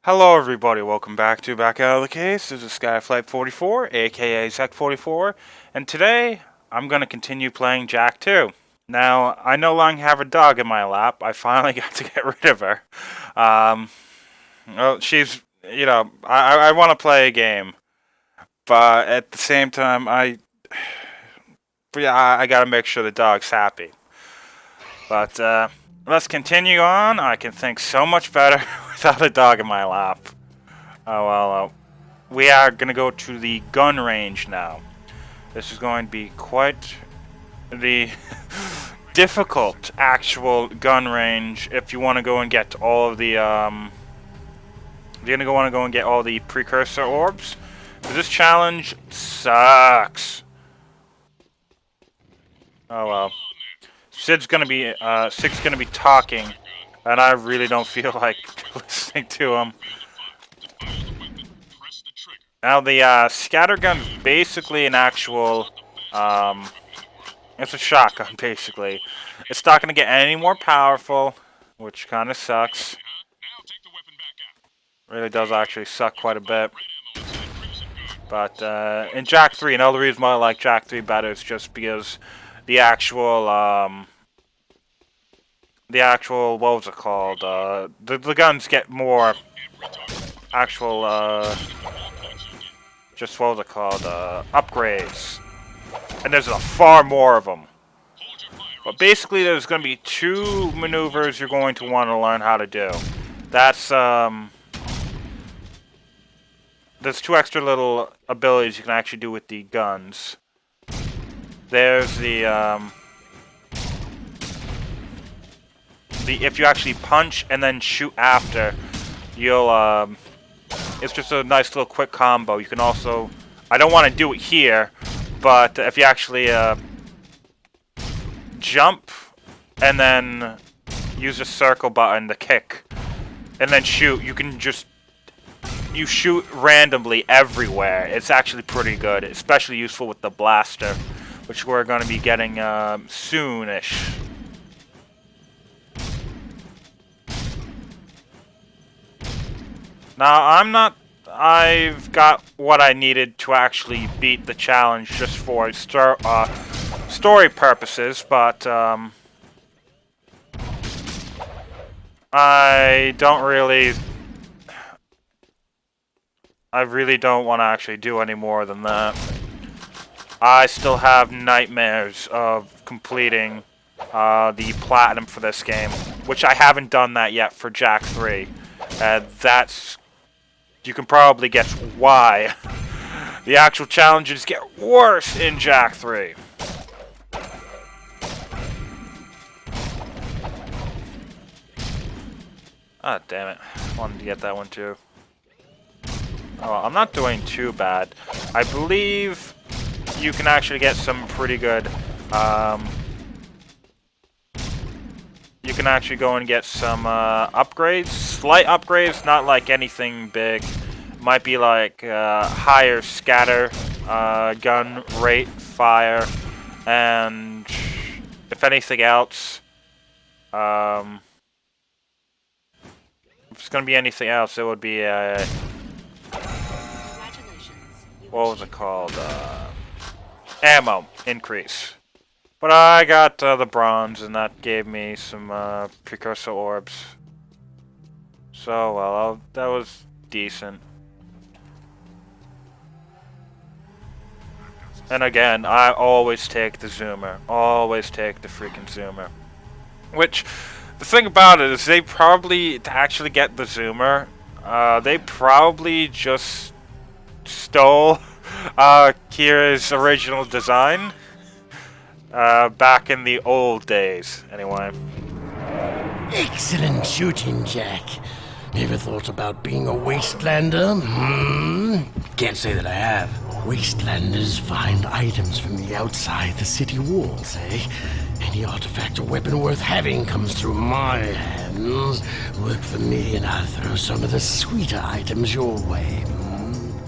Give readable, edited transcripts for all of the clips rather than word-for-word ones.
Hello everybody, welcome back to Back Out of the Case. This is Skyflight44, aka Zek44, and today I'm going to continue playing Jak II. Now, I no longer have a dog in my lap. I finally got to get rid of her. Well, she's, I want to play a game, but at the same time, I got to make sure the dog's happy. But, let's continue on. I can think so much better without a dog in my lap. Oh well, we are going to go to the gun range now. This is going to be quite the difficult actual gun range if you want to go and get all of the, you're going to want to go and get all the precursor orbs. This challenge sucks. Oh well. Sid's gonna be talking, and I really don't feel like listening to him. Now the scattergun's basically an actual, it's a shotgun basically. It's not gonna get any more powerful, which kind of sucks. Really does actually suck quite a bit. But in Jak III, another reason why I like Jak III better is just because the actual, what was it called? The guns get more actual, just what was it called? Upgrades. And there's far more of them. But basically, there's going to be two maneuvers you're going to want to learn how to do. That's, there's two extra little abilities you can actually do with the guns. There's the if you actually punch and then shoot after, you'll, it's just a nice little quick combo. You can also, I don't want to do it here, but if you actually, jump and then use the circle button to kick and then shoot, you can just, you shoot randomly everywhere. It's actually pretty good, especially useful with the blaster, which we're going to be getting soonish. Now, I've got what I needed to actually beat the challenge just for story purposes, but I really don't want to actually do any more than that. I still have nightmares of completing the platinum for this game, which I haven't done that yet for Jak III. That's, you can probably guess why. The actual challenges get worse in Jak III. Ah, damn it. Wanted to get that one too. Oh, I'm not doing too bad. I believe you can actually get some pretty good, you can actually go and get some upgrades, slight upgrades, not like anything big. Might be like higher scatter, gun rate, fire, and if anything else, if it's gonna be anything else, it would be what was it called? Ammo increase. But I got the bronze, and that gave me some precursor orbs. So, well, that was decent. And again, I always take the zoomer. Always take the freaking zoomer. Which, the thing about it is they probably, to actually get the zoomer, they probably just stole Kira's original design. Back in the old days, anyway. Excellent shooting, Jak. Ever thought about being a wastelander? Can't say that I have. Wastelanders find items from the outside the city walls, eh? Any artifact or weapon worth having comes through my hands. Work for me and I'll throw some of the sweeter items your way.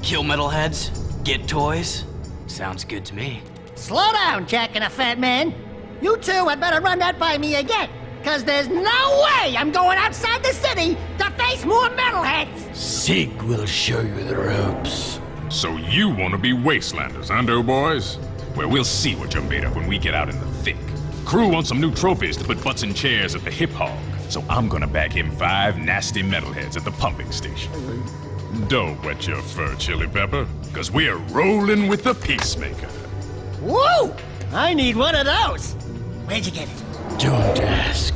Kill metalheads? Get toys? Sounds good to me. Slow down, Jak and a fat man. You two had better run that by me again, because there's no way I'm going outside the city to face more metalheads. Sig will show you the ropes. So you want to be wastelanders, huh, doughboys? Well, we'll see what you're made of when we get out in the thick. Crew wants some new trophies to put butts in chairs at the Hip Hog, so I'm gonna bag him 5 nasty metalheads at the pumping station. Don't wet your fur, Chili Pepper, because we're rolling with the Peacemaker. Woo! I need one of those. Where'd you get it? Don't ask.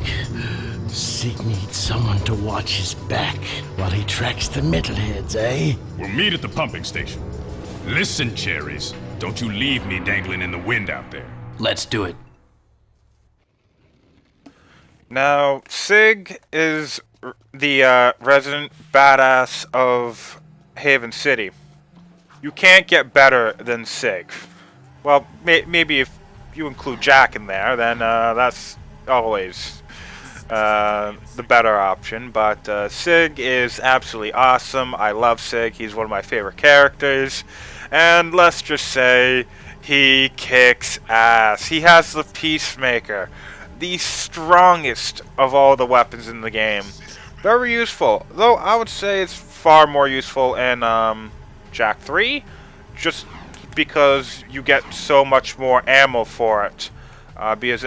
Sig needs someone to watch his back while he tracks the metalheads, eh? We'll meet at the pumping station. Listen, cherries, don't you leave me dangling in the wind out there. Let's do it. Now, Sig is the resident badass of Haven City. You can't get better than Sig. Well, maybe if you include Jak in there, then that's always the better option. But Sig is absolutely awesome. I love Sig. He's one of my favorite characters. And let's just say he kicks ass. He has the Peacemaker, the strongest of all the weapons in the game. Very useful, though I would say it's far more useful in Jak III, just because you get so much more ammo for it. Because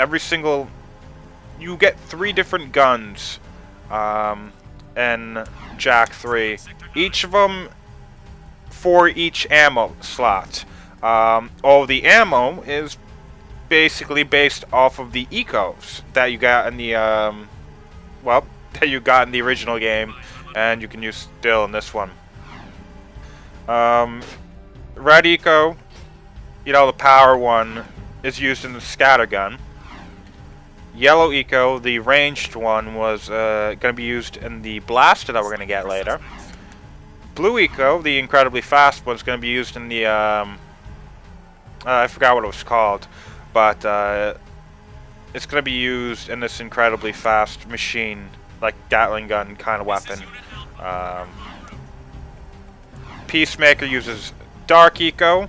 you get 3 different guns in Jak III, each of them for each ammo slot. All the ammo is basically based off of the ecos that you got in the that you got in the original game, and you can use still in this one. Red eco, you know, the power one, is used in the scattergun. Yellow eco, the ranged one, was going to be used in the blaster that we're going to get later. Blue eco, the incredibly fast one, is going to be used in the I forgot what it was called, but it's going to be used in this incredibly fast machine, like Gatling gun kind of weapon. Peacemaker uses dark eco,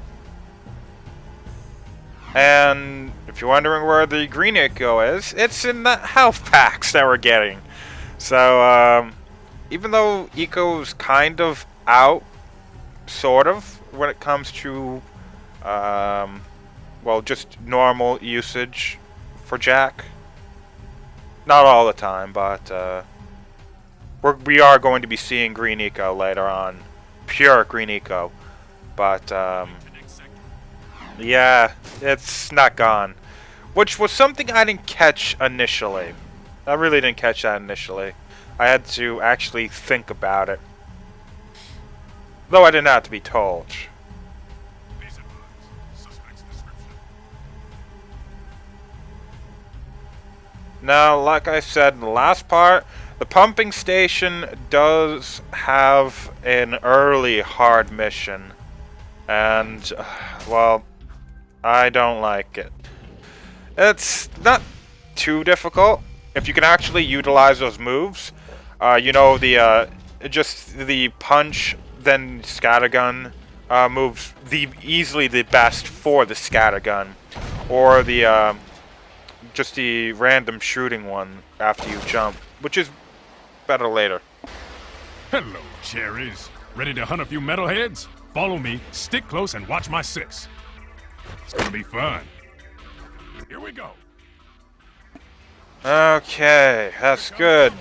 and if you're wondering where the green eco is, it's in the health packs that we're getting. So even though eco is kind of out, sort of, when it comes to well, just normal usage for Jak. Not all the time, but we are going to be seeing green eco later on, pure green eco. But yeah, it's not gone, which was something I didn't catch initially. I really didn't catch that initially. I had to actually think about it, though I didn't have to be told. Now, like I said in the last part, the pumping station does have an early hard mission. And, well, I don't like it. It's not too difficult if you can actually utilize those moves. You know, just the punch, then scattergun moves easily the best for the scattergun. Or the just the random shooting one after you jump, which is better later. Hello, cherries. Ready to hunt a few metalheads? Follow me, stick close, and watch my 6. It's gonna be fun. Here we go. Okay, that's good.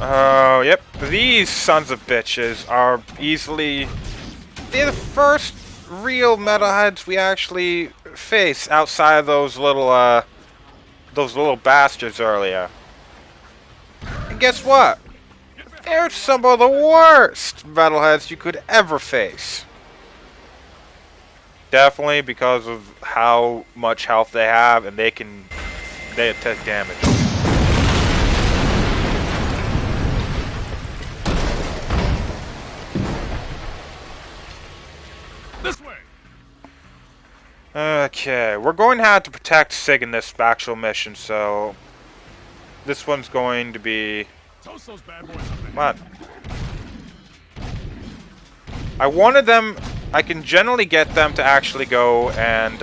Oh, yep. These sons of bitches are they're the first real metalheads we actually face outside of those little bastards earlier. And guess what? They're some of the worst metalheads you could ever face. Definitely because of how much health they have, and they take damage. This way. Okay, we're going to have to protect Sig in this actual mission, so this one's going to be... Toast those bad boys up there. Come on. I wanted them... I can generally get them to actually go and,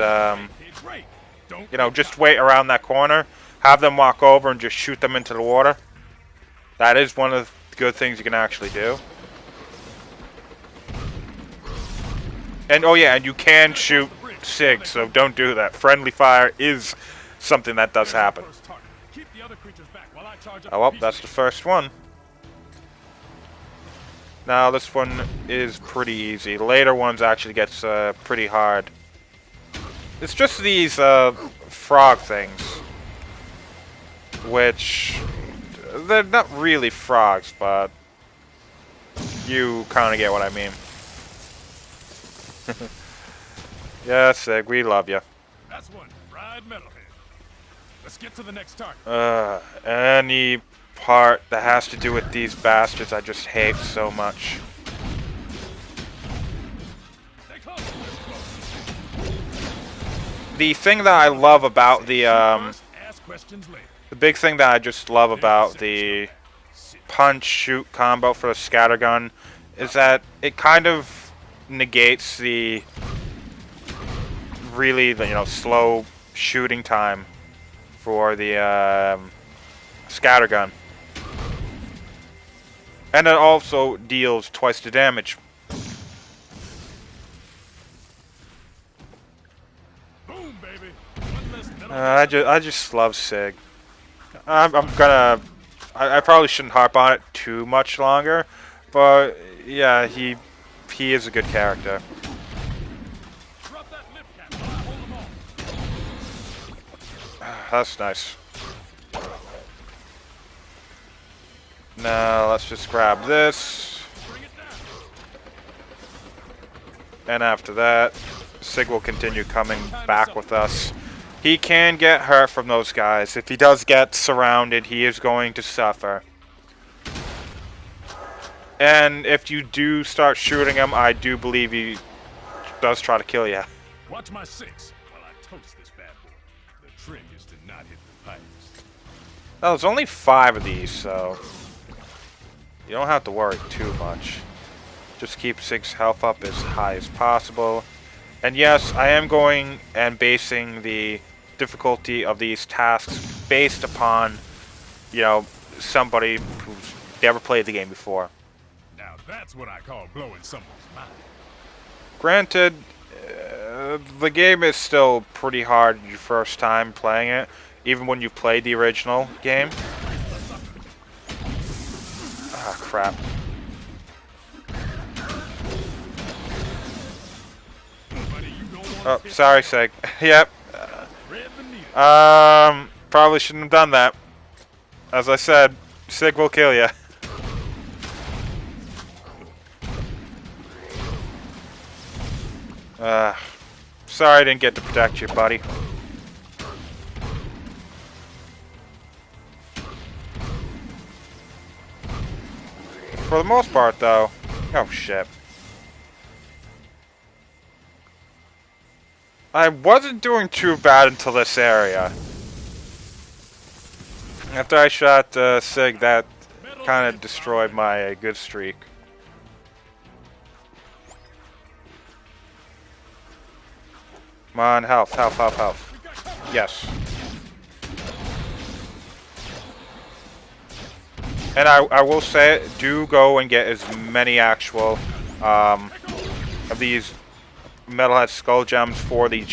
you know, just wait around that corner, have them walk over and just shoot them into the water. That is one of the good things you can actually do. And oh yeah, and you can shoot SIG, so don't do that. Friendly fire is something that does happen. Oh well, that's the first one. Now this one is pretty easy. Later ones actually gets pretty hard. It's just these frog things, which they're not really frogs, but you kind of get what I mean. Yeah, Sig, we love you. That's one fried metalhead. Let's get to the next target. Any part that has to do with these bastards I just hate so much. The thing that I love about the big thing that I just love about the punch-shoot combo for the scattergun is that it kind of negates the really, slow shooting time for the scattergun. And it also deals twice the damage. Boom, baby. I just love Sig. I probably shouldn't harp on it too much longer, but yeah, he is a good character. That's nice. Now let's just grab this. And after that, Sig will continue coming back with us. He can get hurt from those guys. If he does get surrounded, he is going to suffer. And if you do start shooting him, I do believe he does try to kill you. Watch my six while I toast this bad boy. The trick is to not hit the pipes. Well, there's only 5 of these, so you don't have to worry too much. Just keep Sig's health up as high as possible. And yes, I am going and basing the difficulty of these tasks based upon, somebody who's never played the game before. Now that's what I call blowing someone's mind. Granted, the game is still pretty hard your first time playing it, even when you played the original game. Ah, crap. Oh, sorry, Sig. Yep. Probably shouldn't have done that. As I said, Sig will kill you. Sorry I didn't get to protect you, buddy. For the most part, though... Oh, shit. I wasn't doing too bad until this area. After I shot Sig, that kind of destroyed my good streak. Come on, health, health, health, health. Yes. And I will say, do go and get as many actual of these Metalhead Skull Gems for the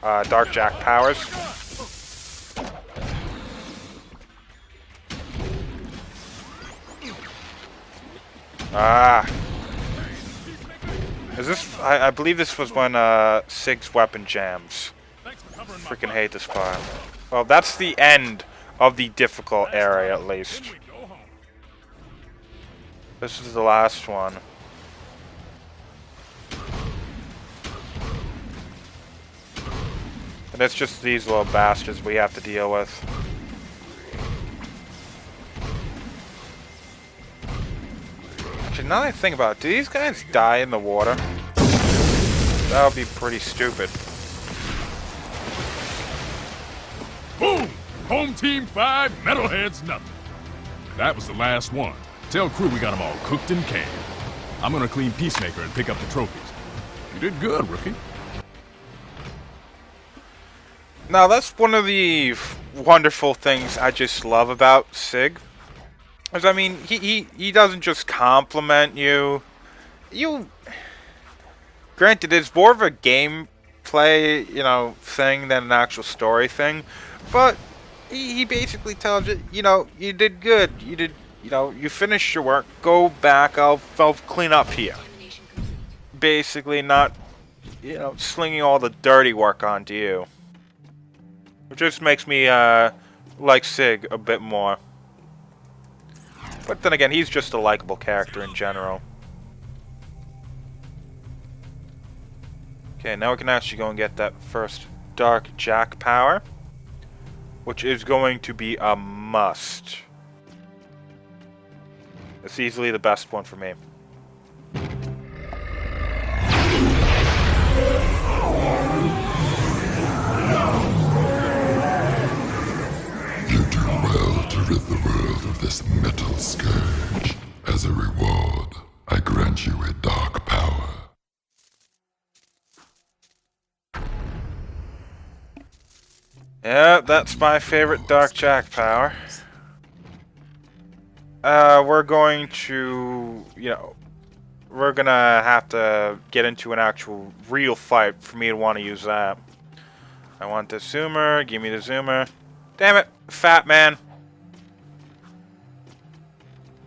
Dark Jak powers. Ah. Is this? I believe this was when Sig's weapon jams. Freaking hate this part. Well, that's the end of the difficult area, at least. This is the last one. And it's just these little bastards we have to deal with. Actually, now that I think about it, do these guys die in the water? That would be pretty stupid. Boom! Home team 5, Metalheads nothing. That was the last one. Tell crew we got them all cooked and canned. I'm gonna clean Peacemaker and pick up the trophies. You did good, rookie. Now, that's one of the wonderful things I just love about Sig. Because, I mean, he doesn't just compliment you. Granted, it's more of a gameplay, you know, thing than an actual story thing. But he basically tells you, you know, you did good. You finished your work. Go back. I'll clean up here. Basically, not, you know, slinging all the dirty work onto you. It just makes me like Sig a bit more. But then again, he's just a likable character in general. Okay, now we can actually go and get that first Dark Jak power, which is going to be a must. It's easily the best one for me. You do well to rid the world of this metal scourge. As a reward, I grant you a dark power. Yeah, that's my favorite Dark Jak power. We're going to, you know, we're gonna have to get into an actual real fight for me to want to use that. I want the zoomer. Give me the zoomer. Damn it, fat man.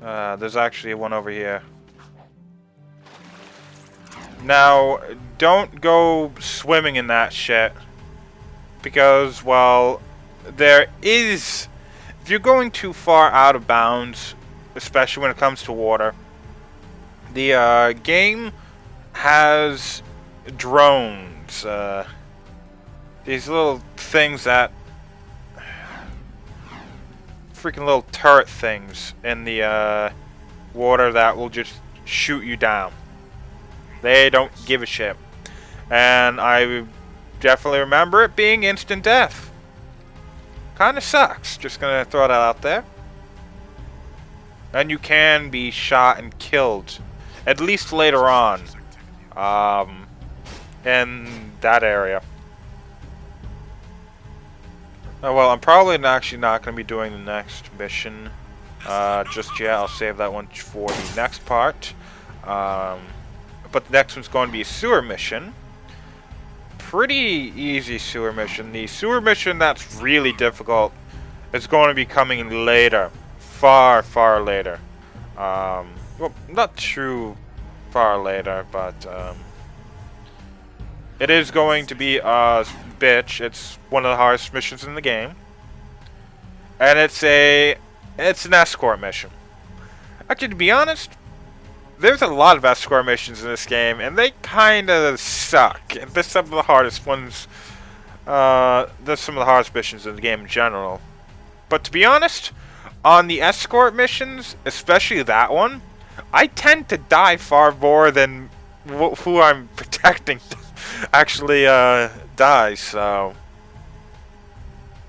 There's actually one over here. Now, don't go swimming in that shit. Because, well, there is... If you're going too far out of bounds, especially when it comes to water, the game has drones. These little things that... Freaking little turret things in the water that will just shoot you down. They don't give a shit. And I definitely remember it being instant death. Kinda sucks. Just gonna throw that out there. And you can be shot and killed. At least later on. In that area. Oh, well, I'm probably actually not going to be doing the next mission just yet. I'll save that one for the next part. But the next one's going to be a sewer mission. Pretty easy sewer mission. The sewer mission that's really difficult is going to be coming later. Far, far later. Well, not too far later, but it is going to be a bitch. It's one of the hardest missions in the game. And it's an escort mission. Actually, to be honest, there's a lot of escort missions in this game, and they kinda suck. And there's some of the hardest ones. There's some of the hardest missions in the game in general. But to be honest, on the escort missions, especially that one, I tend to die far more than who I'm protecting actually dies, so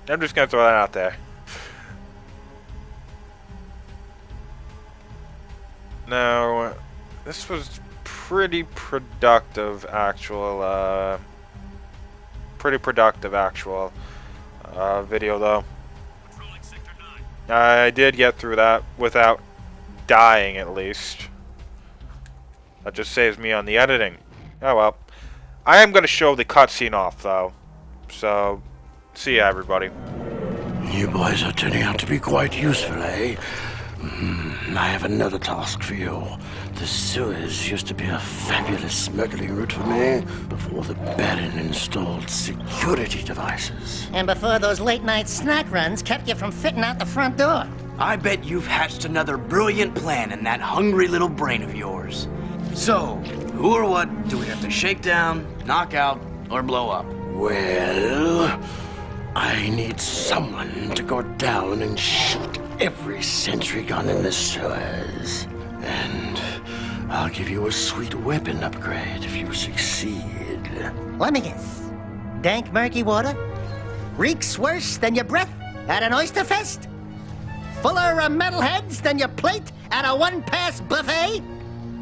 I'm just gonna throw that out there. Now, this was pretty productive actual video though. I did get through that without dying, at least. That just saves me on the editing. Oh well. I am going to show the cutscene off, though. So, see ya, everybody. You boys are turning out to be quite useful, eh? I have another task for you. The sewers used to be a fabulous smuggling route for me before the Baron installed security devices. And before those late-night snack runs kept you from fitting out the front door. I bet you've hatched another brilliant plan in that hungry little brain of yours. So, who or what do we have to shake down, knock out, or blow up? Well, I need someone to go down and shoot every sentry gun in the sewers. And I'll give you a sweet weapon upgrade if you succeed. Let me guess. Dank, murky water? Reeks worse than your breath at an oyster fest? Fuller of metalheads than your plate at a one-pass buffet?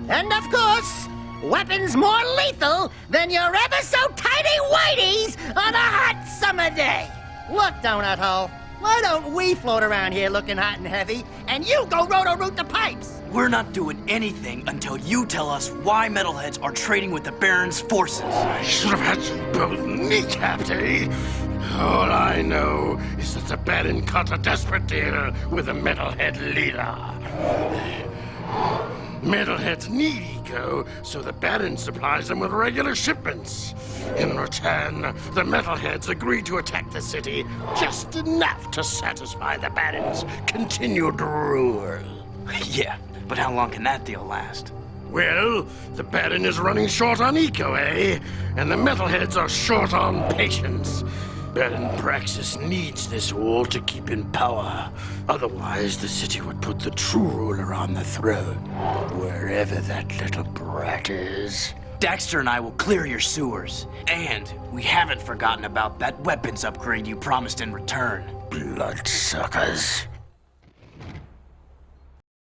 And of course, weapons more lethal than your ever-so-tiny whiteys on a hot summer day. Look, Donut Hole, Why don't we float around here looking hot and heavy, and you go roto-root the pipes? We're not doing anything until you tell us why metalheads are trading with the Baron's forces. I should have had you both kneecapped, eh? All I know is that the Baron cut a desperate deal with the metalhead leader. Metalheads need eco, so the Baron supplies them with regular shipments. In return, the metalheads agreed to attack the city just enough to satisfy the Baron's continued rule. Yeah, but how long can that deal last? Well, the Baron is running short on eco, eh? And the metalheads are short on patience. Baron Praxis needs this wall to keep in power. Otherwise, the city would put the true ruler on the throne, wherever that little brat is. Daxter and I will clear your sewers. And we haven't forgotten about that weapons upgrade you promised in return. Bloodsuckers.